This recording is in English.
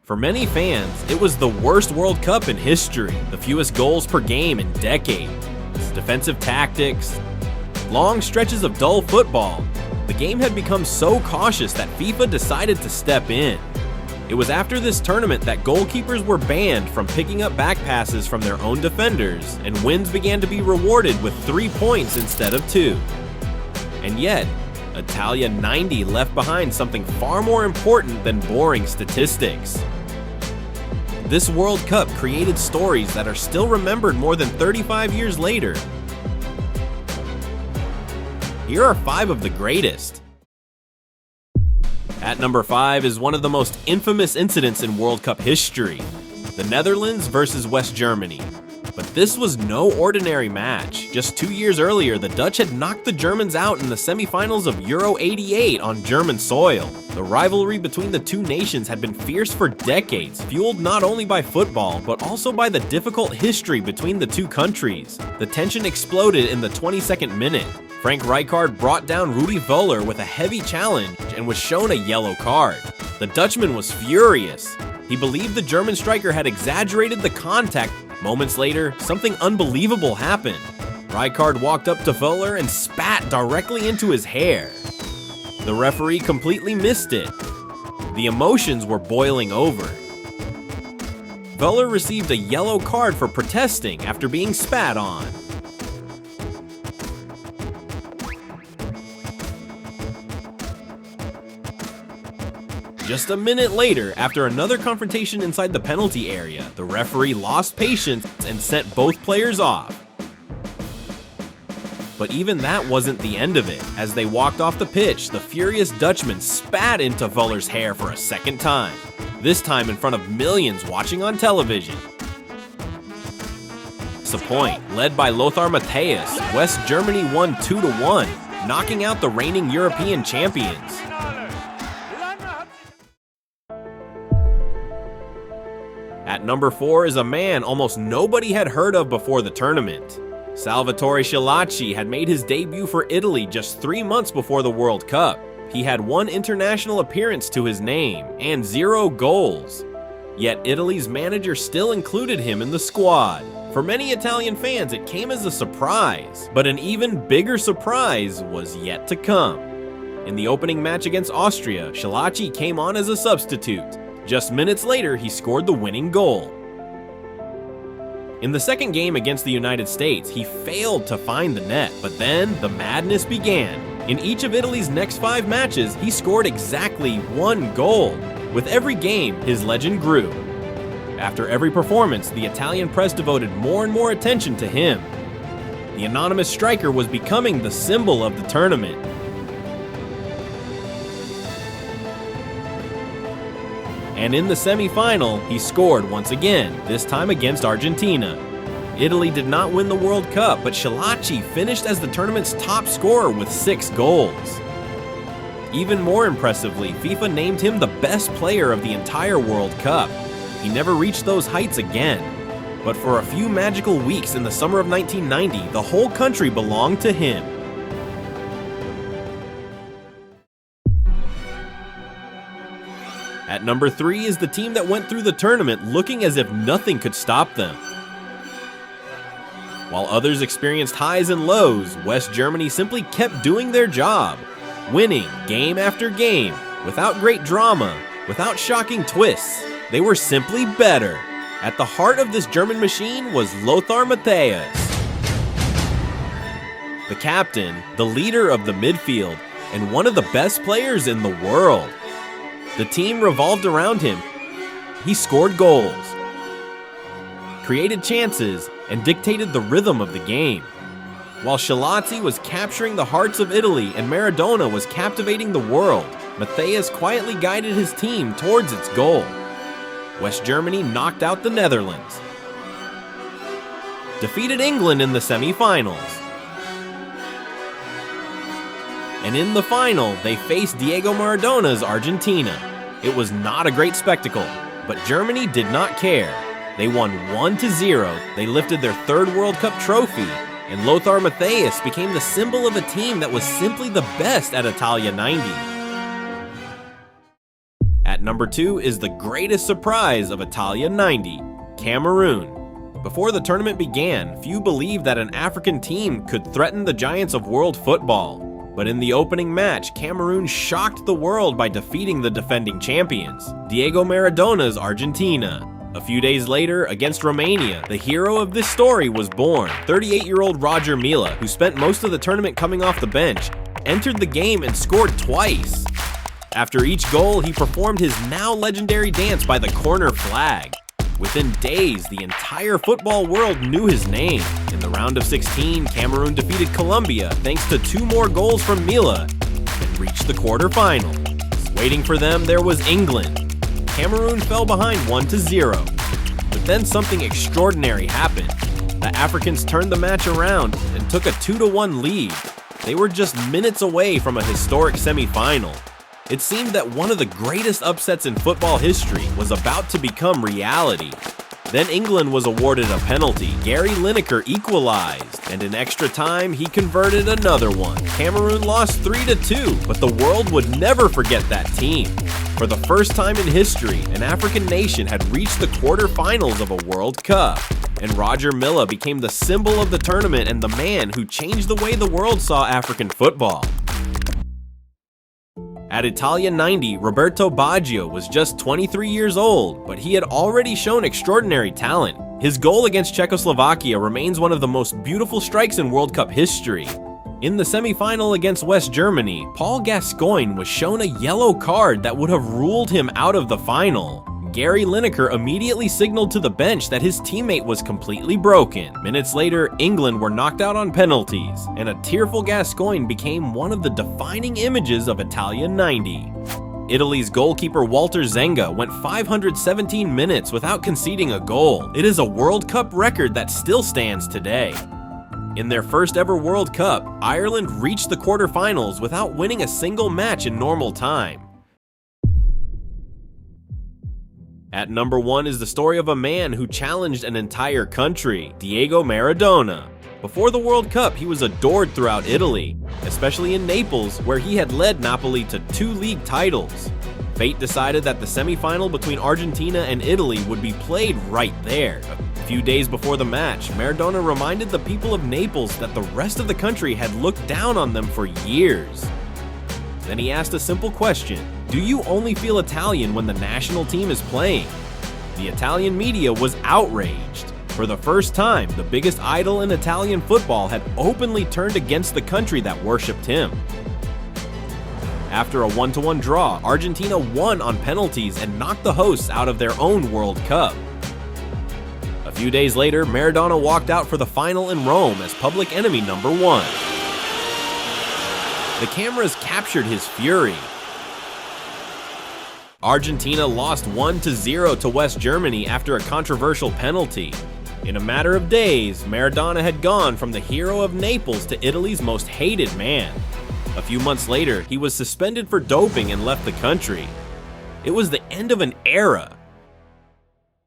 For many fans, it was the worst World Cup in history, the fewest goals per game in decades, defensive tactics, long stretches of dull football. The game had become so cautious that FIFA decided to step in. It was after this tournament that goalkeepers were banned from picking up back passes from their own defenders, and wins began to be rewarded with 3 points instead of 2. And yet, Italia 90 left behind something far more important than boring statistics. This World Cup created stories that are still remembered more than 35 years later. Here are 5 of the greatest. At number 5 is one of the most infamous incidents in World Cup history, the Netherlands versus West Germany. But this was no ordinary match. Just 2 years earlier, the Dutch had knocked the Germans out in the semifinals of Euro '88 on German soil. The rivalry between the two nations had been fierce for decades, fueled not only by football, but also by the difficult history between the two countries. The tension exploded in the 22nd minute. Frank Rijkaard brought down Rudy Völler with a heavy challenge and was shown a yellow card. The Dutchman was furious. He believed the German striker had exaggerated the contact. Moments later, something unbelievable happened. Rijkaard walked up to Völler and spat directly into his hair. The referee completely missed it. The emotions were boiling over. Völler received a yellow card for protesting after being spat on. Just a minute later, after another confrontation inside the penalty area, the referee lost patience and sent both players off. But even that wasn't the end of it. As they walked off the pitch, the furious Dutchman spat into Völler's hair for a second time, this time in front of millions watching on television. The point, led by Lothar Matthäus, West Germany won 2-1, knocking out the reigning European champions. At number 4 is a man almost nobody had heard of before the tournament. Salvatore Schillaci had made his debut for Italy just 3 months before the World Cup. He had 1 international appearance to his name and 0 goals. Yet Italy's manager still included him in the squad. For many Italian fans, it came as a surprise, but an even bigger surprise was yet to come. In the opening match against Austria, Schillaci came on as a substitute. Just minutes later, he scored the winning goal. In the second game against the United States, he failed to find the net, but then the madness began. In each of Italy's next 5 matches, he scored exactly 1 goal. With every game, his legend grew. After every performance, the Italian press devoted more and more attention to him. The anonymous striker was becoming the symbol of the tournament. And in the semi-final, he scored once again, this time against Argentina. Italy did not win the World Cup, but Schillaci finished as the tournament's top scorer with 6 goals. Even more impressively, FIFA named him the best player of the entire World Cup. He never reached those heights again. But for a few magical weeks in the summer of 1990, the whole country belonged to him. At number 3 is the team that went through the tournament looking as if nothing could stop them. While others experienced highs and lows, West Germany simply kept doing their job, winning game after game, without great drama, without shocking twists. They were simply better. At the heart of this German machine was Lothar Matthäus, the captain, the leader of the midfield, and one of the best players in the world. The team revolved around him. He scored goals, created chances, and dictated the rhythm of the game. While Schillaci was capturing the hearts of Italy and Maradona was captivating the world, Matthäus quietly guided his team towards its goal. West Germany knocked out the Netherlands, defeated England in the semi-finals, and in the final, they faced Diego Maradona's Argentina. It was not a great spectacle, but Germany did not care. They won 1-0, they lifted their 3rd World Cup trophy, and Lothar Matthäus became the symbol of a team that was simply the best at Italia 90. At number 2 is the greatest surprise of Italia '90, Cameroon. Before the tournament began, few believed that an African team could threaten the giants of world football. But in the opening match, Cameroon shocked the world by defeating the defending champions, Diego Maradona's Argentina. A few days later, against Romania, the hero of this story was born. 38-year-old Roger Milla, who spent most of the tournament coming off the bench, entered the game and scored twice. After each goal, he performed his now legendary dance by the corner flag. Within days, the entire football world knew his name. In the round of 16, Cameroon defeated Colombia thanks to 2 more goals from Milla and reached the quarterfinals. Waiting for them, there was England. Cameroon fell behind 1-0. But then something extraordinary happened. The Africans turned the match around and took a 2-1 lead. They were just minutes away from a historic semi-final. It seemed that one of the greatest upsets in football history was about to become reality. Then England was awarded a penalty. Gary Lineker equalized, and in extra time, he converted another one. Cameroon lost 3-2, but the world would never forget that team. For the first time in history, an African nation had reached the quarterfinals of a World Cup, and Roger Milla became the symbol of the tournament and the man who changed the way the world saw African football. At Italia '90, Roberto Baggio was just 23 years old, but he had already shown extraordinary talent. His goal against Czechoslovakia remains one of the most beautiful strikes in World Cup history. In the semi-final against West Germany, Paul Gascoigne was shown a yellow card that would have ruled him out of the final. Gary Lineker immediately signaled to the bench that his teammate was completely broken. Minutes later, England were knocked out on penalties, and a tearful Gascoigne became one of the defining images of Italia '90. Italy's goalkeeper Walter Zenga went 517 minutes without conceding a goal. It is a World Cup record that still stands today. In their first ever World Cup, Ireland reached the quarterfinals without winning a single match in normal time. At number 1 is the story of a man who challenged an entire country, Diego Maradona. Before the World Cup, he was adored throughout Italy, especially in Naples, where he had led Napoli to 2 league titles. Fate decided that the semi-final between Argentina and Italy would be played right there. A few days before the match, Maradona reminded the people of Naples that the rest of the country had looked down on them for years. Then he asked a simple question: do you only feel Italian when the national team is playing? The Italian media was outraged. For the first time, the biggest idol in Italian football had openly turned against the country that worshipped him. After a 1-1 draw, Argentina won on penalties and knocked the hosts out of their own World Cup. A few days later, Maradona walked out for the final in Rome as public enemy number 1. The cameras captured his fury. Argentina lost 1-0 to West Germany after a controversial penalty. In a matter of days, Maradona had gone from the hero of Naples to Italy's most hated man. A few months later, he was suspended for doping and left the country. It was the end of an era.